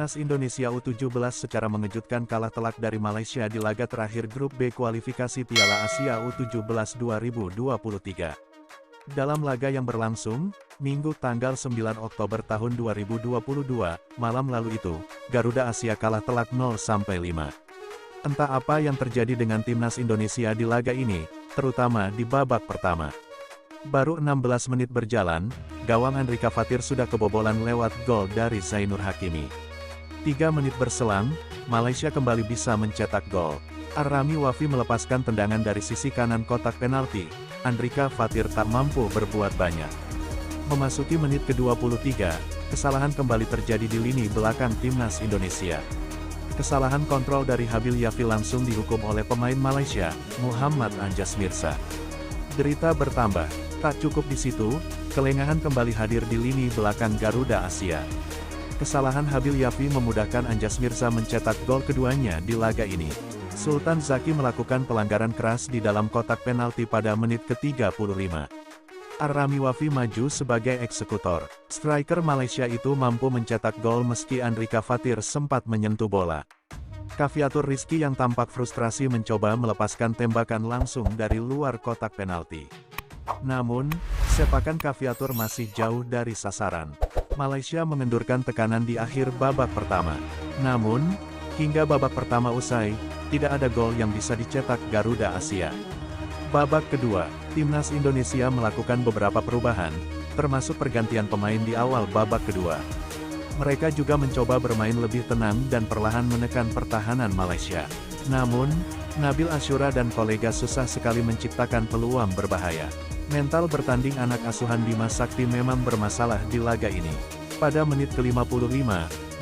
Timnas Indonesia U17 secara mengejutkan kalah telak dari Malaysia di laga terakhir Grup B kualifikasi Piala Asia U17 2023. Dalam laga yang berlangsung, Minggu tanggal 9 Oktober tahun 2022, malam lalu itu, Garuda Asia kalah telak 0-5. Entah apa yang terjadi dengan Timnas Indonesia di laga ini, terutama di babak pertama. Baru 16 menit berjalan, gawang Andrika Fatir sudah kebobolan lewat gol dari Zainur Hakimi. 3 menit berselang, Malaysia kembali bisa mencetak gol. Ar-Rami Wafi melepaskan tendangan dari sisi kanan kotak penalti. Andrika Fatir tak mampu berbuat banyak. Memasuki menit ke-23, kesalahan kembali terjadi di lini belakang Timnas Indonesia. Kesalahan kontrol dari Habil Yafi langsung dihukum oleh pemain Malaysia, Muhammad Anjas Mirza. Derita bertambah, tak cukup di situ, kelengahan kembali hadir di lini belakang Garuda Asia. Kesalahan Habil Yafi memudahkan Anjas Mirza mencetak gol keduanya di laga ini. Sultan Zaki melakukan pelanggaran keras di dalam kotak penalti pada menit ke-35. Ar-Rami Wafi maju sebagai eksekutor. Striker Malaysia itu mampu mencetak gol meski Andrika Fatir sempat menyentuh bola. Kaviatur Rizky yang tampak frustrasi mencoba melepaskan tembakan langsung dari luar kotak penalti. Namun, sepakan Kaviatur masih jauh dari sasaran. Malaysia mengendurkan tekanan di akhir babak pertama. Namun, hingga babak pertama usai, tidak ada gol yang bisa dicetak Garuda Asia. Babak kedua, Timnas Indonesia melakukan beberapa perubahan, termasuk pergantian pemain di awal babak kedua. Mereka juga mencoba bermain lebih tenang dan perlahan menekan pertahanan Malaysia. Namun, Nabil Ashura dan kolega susah sekali menciptakan peluang berbahaya. Mental bertanding anak asuhan Bima Sakti memang bermasalah di laga ini. Pada menit ke-55,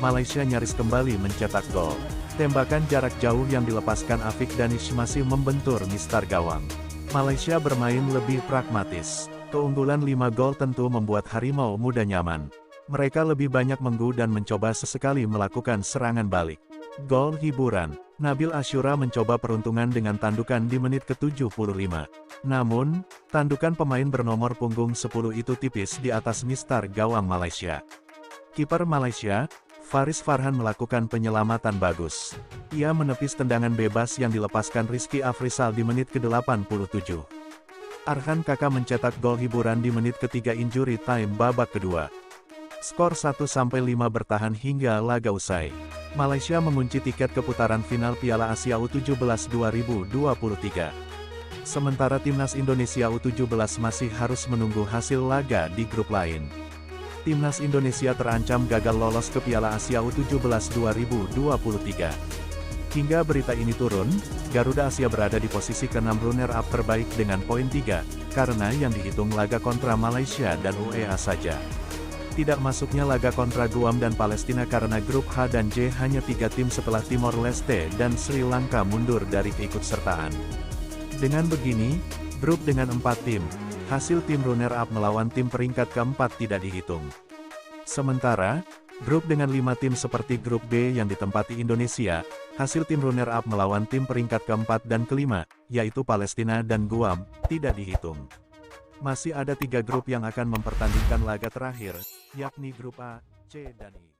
Malaysia nyaris kembali mencetak gol. Tembakan jarak jauh yang dilepaskan Afik Danish masih membentur mistar gawang. Malaysia bermain lebih pragmatis. Keunggulan 5 gol tentu membuat Harimau Muda nyaman. Mereka lebih banyak menggu dan mencoba sesekali melakukan serangan balik. Gol hiburan. Nabil Ashura mencoba peruntungan dengan tandukan di menit ke-75. Namun, tandukan pemain bernomor punggung 10 itu tipis di atas mistar gawang Malaysia. Kiper Malaysia, Faris Farhan melakukan penyelamatan bagus. Ia menepis tendangan bebas yang dilepaskan Rizky Afrizal di menit ke-87. Arhan Kaka mencetak gol hiburan di menit ketiga injury time babak kedua. Skor 1-5 bertahan hingga laga usai. Malaysia mengunci tiket ke putaran final Piala Asia U17 2023. Sementara Timnas Indonesia U17 masih harus menunggu hasil laga di grup lain. Timnas Indonesia terancam gagal lolos ke Piala Asia U17 2023. Hingga berita ini turun, Garuda Asia berada di posisi ke-6 runner-up terbaik dengan poin 3, karena yang dihitung laga kontra Malaysia dan UEA saja. Tidak masuknya laga kontra Guam dan Palestina karena grup H dan J hanya 3 tim setelah Timor Leste dan Sri Lanka mundur dari keikutsertaan. Dengan begini, grup dengan 4 tim, hasil tim runner-up melawan tim peringkat keempat tidak dihitung. Sementara, grup dengan 5 tim seperti grup B yang ditempati Indonesia, hasil tim runner-up melawan tim peringkat keempat dan kelima, yaitu Palestina dan Guam, tidak dihitung. Masih ada 3 grup yang akan mempertandingkan laga terakhir, yakni grup A, C dan I.